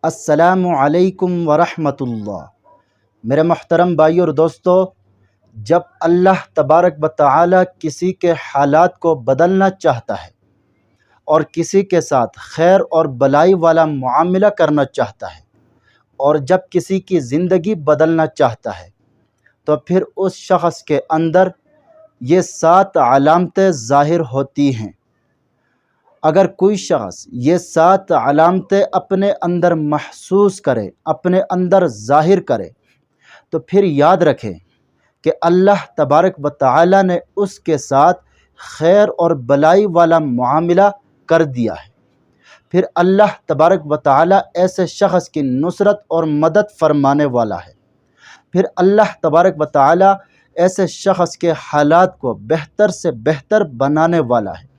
السلام علیکم ورحمۃ اللہ۔ میرے محترم بھائی اور دوستو، جب اللہ تبارک و تعالی کسی کے حالات کو بدلنا چاہتا ہے اور کسی کے ساتھ خیر اور بلائی والا معاملہ کرنا چاہتا ہے، اور جب کسی کی زندگی بدلنا چاہتا ہے، تو پھر اس شخص کے اندر یہ 7 علامتیں ظاہر ہوتی ہیں۔ اگر کوئی شخص یہ 7 علامتیں اپنے اندر محسوس کرے، اپنے اندر ظاہر کرے، تو پھر یاد رکھے کہ اللہ تبارک و تعالی نے اس کے ساتھ خیر اور بلائی والا معاملہ کر دیا ہے۔ پھر اللہ تبارک و تعالی ایسے شخص کی نصرت اور مدد فرمانے والا ہے۔ پھر اللہ تبارک و تعالی ایسے شخص کے حالات کو بہتر سے بہتر بنانے والا ہے۔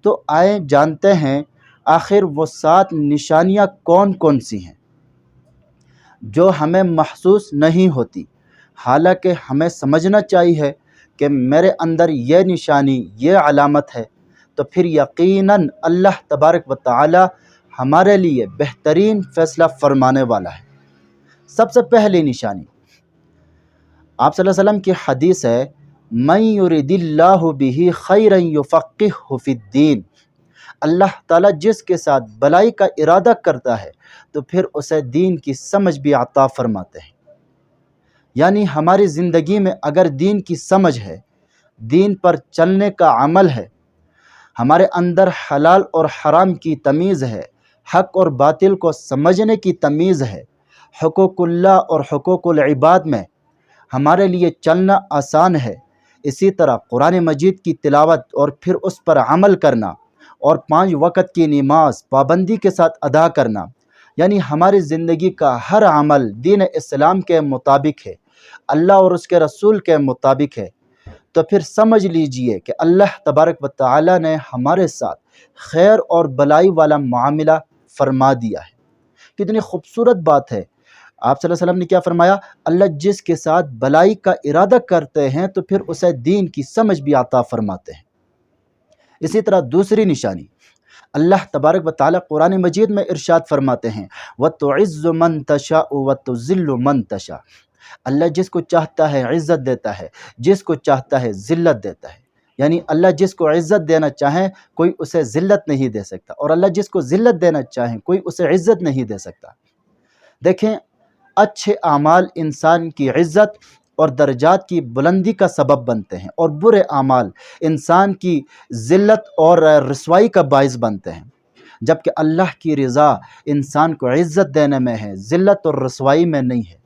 تو آئیں جانتے ہیں آخر وہ 7 نشانیاں کون کون سی ہیں جو ہمیں محسوس نہیں ہوتی، حالانکہ ہمیں سمجھنا چاہیے کہ میرے اندر یہ نشانی، یہ علامت ہے، تو پھر یقیناً اللہ تبارک و تعالی ہمارے لیے بہترین فیصلہ فرمانے والا ہے۔ سب سے پہلی نشانی آپ صلی اللہ علیہ وسلم کی حدیث ہے، من یرید اللہ بہ خیرا یفقہہ فی الدین۔ اللہ تعالیٰ جس کے ساتھ بلائی کا ارادہ کرتا ہے تو پھر اسے دین کی سمجھ بھی عطا فرماتے ہیں۔ یعنی ہماری زندگی میں اگر دین کی سمجھ ہے، دین پر چلنے کا عمل ہے، ہمارے اندر حلال اور حرام کی تمیز ہے، حق اور باطل کو سمجھنے کی تمیز ہے، حقوق اللہ اور حقوق العباد میں ہمارے لیے چلنا آسان ہے، اسی طرح قرآن مجید کی تلاوت اور پھر اس پر عمل کرنا، اور 5 وقت کی نماز پابندی کے ساتھ ادا کرنا، یعنی ہماری زندگی کا ہر عمل دین اسلام کے مطابق ہے، اللہ اور اس کے رسول کے مطابق ہے، تو پھر سمجھ لیجئے کہ اللہ تبارک و تعالی نے ہمارے ساتھ خیر اور بلائی والا معاملہ فرما دیا ہے۔ کتنی خوبصورت بات ہے۔ آپ صلی اللہ علیہ وسلم نے کیا فرمایا؟ اللہ جس کے ساتھ بلائی کا ارادہ کرتے ہیں تو پھر اسے دین کی سمجھ بھی عطا فرماتے ہیں۔ اسی طرح دوسری نشانی اللہ تبارک و تعالی قرآن مجید میں ارشاد فرماتے ہیں، وَتُعِزُّ مَن تَشَاءُ وَتُذِلُّ مَن تَشَاءُ۔ اللہ جس کو چاہتا ہے عزت دیتا ہے، جس کو چاہتا ہے ذلت دیتا ہے۔ یعنی اللہ جس کو عزت دینا چاہیں کوئی اسے ذلت نہیں دے سکتا، اور اللہ جس کو ذلت دینا چاہیں کوئی اسے عزت نہیں دے سکتا۔ دیکھیں، اچھے اعمال انسان کی عزت اور درجات کی بلندی کا سبب بنتے ہیں، اور برے اعمال انسان کی ذلت اور رسوائی کا باعث بنتے ہیں، جبکہ اللہ کی رضا انسان کو عزت دینے میں ہے، ذلت اور رسوائی میں نہیں ہے۔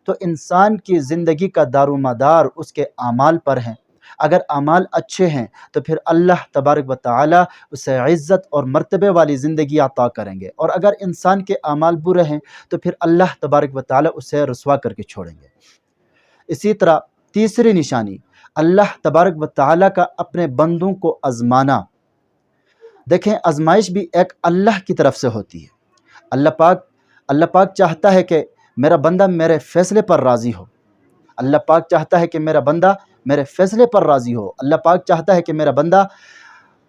تو انسان کی زندگی کا دار و مدار اس کے اعمال پر ہیں۔ اگر اعمال اچھے ہیں تو پھر اللہ تبارک و تعالی اسے عزت اور مرتبے والی زندگی عطا کریں گے، اور اگر انسان کے اعمال برے ہیں تو پھر اللہ تبارک و تعالی اسے رسوا کر کے چھوڑیں گے۔ اسی طرح تیسری نشانی اللہ تبارک و تعالی کا اپنے بندوں کو آزمانا۔ دیکھیں، آزمائش بھی ایک اللہ کی طرف سے ہوتی ہے۔ اللہ پاک چاہتا ہے کہ میرا بندہ میرے فیصلے پر راضی ہو۔ اللہ پاک چاہتا ہے کہ میرا بندہ میرے فیصلے پر راضی ہو۔ اللہ پاک چاہتا ہے کہ میرا بندہ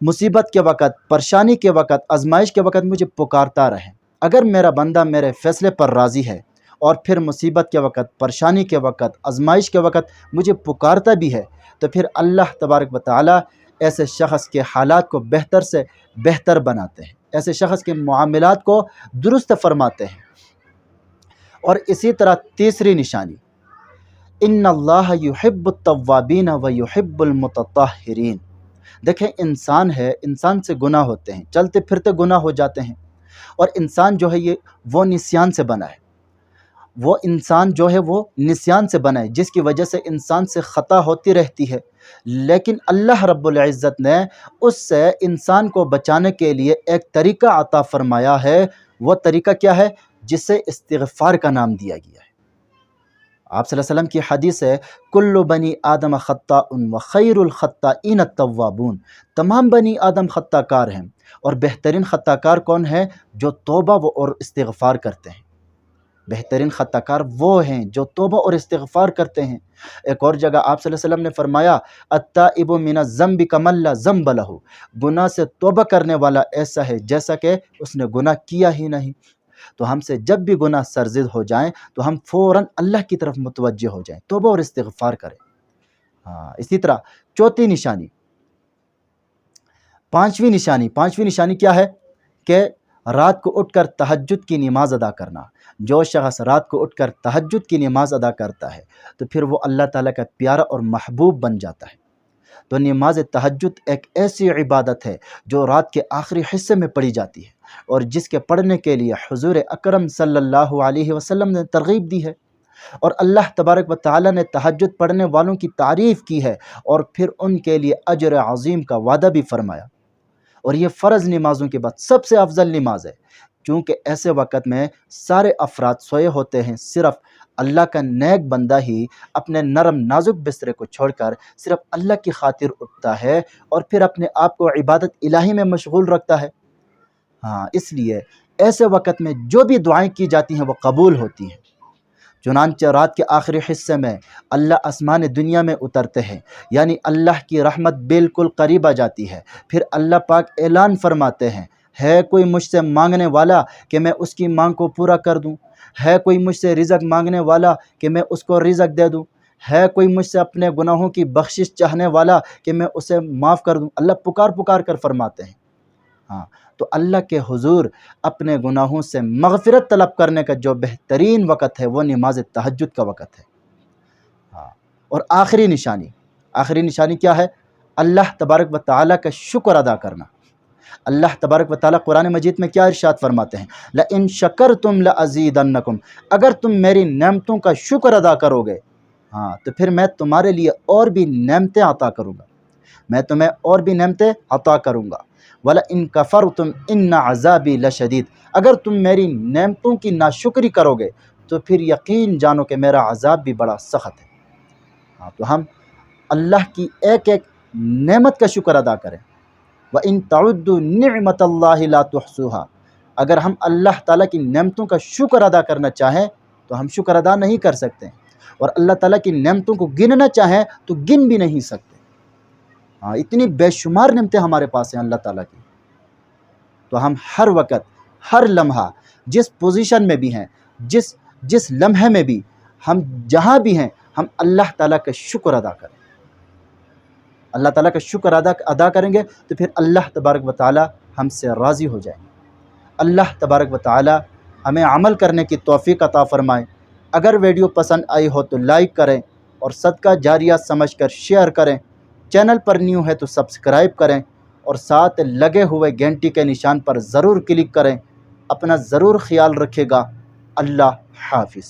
مصیبت کے وقت، پریشانی کے وقت، آزمائش کے وقت مجھے پکارتا رہے۔ اگر میرا بندہ میرے فیصلے پر راضی ہے اور پھر مصیبت کے وقت، پریشانی کے وقت، آزمائش کے وقت مجھے پکارتا بھی ہے، تو پھر اللہ تبارک و تعالی ایسے شخص کے حالات کو بہتر سے بہتر بناتے ہیں، ایسے شخص کے معاملات کو درست فرماتے ہیں۔ اور اسی طرح تیسری نشانی، ان اللہ یحب التوابین و یحب المتطہرین۔ دیکھیں، انسان ہے، انسان سے گناہ ہوتے ہیں، چلتے پھرتے گناہ ہو جاتے ہیں، اور انسان جو ہے وہ نسیان سے بنا ہے، وہ انسان جو ہے وہ نسیان سے بنا ہے، جس کی وجہ سے انسان سے خطا ہوتی رہتی ہے۔ لیکن اللہ رب العزت نے اس سے انسان کو بچانے کے لیے ایک طریقہ عطا فرمایا ہے۔ وہ طریقہ کیا ہے؟ جسے استغفار کا نام دیا گیا ہے۔ آپ صلی اللہ علیہ وسلم کی حدیث ہے، کل بنی آدم خطاء وخیر الخطائین التوابون۔ تمام بنی آدم خطا کار ہیں، اور بہترین خطا کار کون ہے؟ جو توبہ اور استغفار کرتے ہیں۔ بہترین خطا کار وہ ہیں جو توبہ اور استغفار کرتے ہیں۔ ایک اور جگہ آپ صلی اللہ علیہ وسلم نے فرمایا، التائب من الذنب کمن لا ذنب لہ۔ گناہ سے توبہ کرنے والا ایسا ہے جیسا کہ اس نے گناہ کیا ہی نہیں۔ تو ہم سے جب بھی گناہ سرزد ہو جائیں تو ہم فوراً اللہ کی طرف متوجہ ہو جائیں، توبہ اور استغفار کریں۔ اسی طرح چوتھی نشانی، پانچویں نشانی کیا ہے کہ رات کو اٹھ کر تہجد کی نماز ادا کرنا۔ جو شخص رات کو اٹھ کر تہجد کی نماز ادا کرتا ہے تو پھر وہ اللہ تعالیٰ کا پیارا اور محبوب بن جاتا ہے۔ تو نماز تہجد ایک ایسی عبادت ہے جو رات کے آخری حصے میں پڑھی جاتی ہے، اور جس کے پڑھنے کے لیے حضور اکرم صلی اللہ علیہ وسلم نے ترغیب دی ہے، اور اللہ تبارک و تعالیٰ نے تہجد پڑھنے والوں کی تعریف کی ہے، اور پھر ان کے لیے اجر عظیم کا وعدہ بھی فرمایا۔ اور یہ فرض نمازوں کے بعد سب سے افضل نماز ہے، کیونکہ ایسے وقت میں سارے افراد سوئے ہوتے ہیں، صرف اللہ کا نیک بندہ ہی اپنے نرم نازک بسترے کو چھوڑ کر صرف اللہ کی خاطر اٹھتا ہے اور پھر اپنے آپ کو عبادت الہی میں مشغول رکھتا ہے۔ اس لیے ایسے وقت میں جو بھی دعائیں کی جاتی ہیں وہ قبول ہوتی ہیں۔ چنانچہ رات کے آخری حصے میں اللہ آسمان دنیا میں اترتے ہیں، یعنی اللہ کی رحمت بالکل قریب آ جاتی ہے۔ پھر اللہ پاک اعلان فرماتے ہیں، ہے کوئی مجھ سے مانگنے والا کہ میں اس کی مانگ کو پورا کر دوں؟ ہے کوئی مجھ سے رزق مانگنے والا کہ میں اس کو رزق دے دوں؟ ہے کوئی مجھ سے اپنے گناہوں کی بخشش چاہنے والا کہ میں اسے معاف کر دوں؟ اللہ پکار کر فرماتے ہیں۔ تو اللہ کے حضور اپنے گناہوں سے مغفرت طلب کرنے کا جو بہترین وقت ہے وہ نماز تہجد کا وقت ہے۔ اور آخری نشانی کیا ہے؟ اللہ تبارک و تعالیٰ کا شکر ادا کرنا۔ اللہ تبارک و تعالیٰ قرآن مجید میں کیا ارشاد فرماتے ہیں؟ لَإِن شَكَرْتُمْ لَأَزِيدَنَّكُمْ، اگر تم میری نعمتوں کا شکر ادا کرو گے تو پھر میں تمہارے لیے اور بھی نعمتیں عطا کروں گا، میں تمہیں اور بھی نعمتیں عطا کروں گا۔ وَلَئِن كَفَرْتُمْ إِنَّ عَذَابِي لَشَدِيدٌ، اگر تم میری نعمتوں کی ناشکری کرو گے تو پھر یقین جانو کہ میرا عذاب بھی بڑا سخت ہے۔ تو ہم اللہ کی ایک ایک نعمت کا شکر ادا کریں۔ وَإِن تَعُدُّوا نِعْمَةَ اللَّهِ لَا تُحْصُوهَا، اگر ہم اللہ تعالیٰ کی نعمتوں کا شکر ادا کرنا چاہیں تو ہم شکر ادا نہیں کر سکتے، اور اللہ تعالیٰ کی نعمتوں کو گننا چاہیں تو گن بھی نہیں سکتے۔ اتنی بے شمار نعمتیں ہمارے پاس ہیں اللہ تعالیٰ کی۔ تو ہم ہر وقت، ہر لمحہ، جس پوزیشن میں بھی ہیں، جس لمحے میں بھی، ہم جہاں بھی ہیں، ہم اللہ تعالیٰ کا شکر ادا کریں۔ اللہ تعالیٰ کا شکر ادا کریں گے تو پھر اللہ تبارک و تعالیٰ ہم سے راضی ہو جائیں گے۔ اللہ تبارک و تعالیٰ ہمیں عمل کرنے کی توفیق عطا فرمائے۔ اگر ویڈیو پسند آئی ہو تو لائک کریں اور صدقہ جاریہ سمجھ کر شیئر کریں۔ چینل پر نیو ہے تو سبسکرائب کریں، اور ساتھ لگے ہوئے گھنٹی کے نشان پر ضرور کلک کریں۔ اپنا ضرور خیال رکھے گا۔ اللہ حافظ۔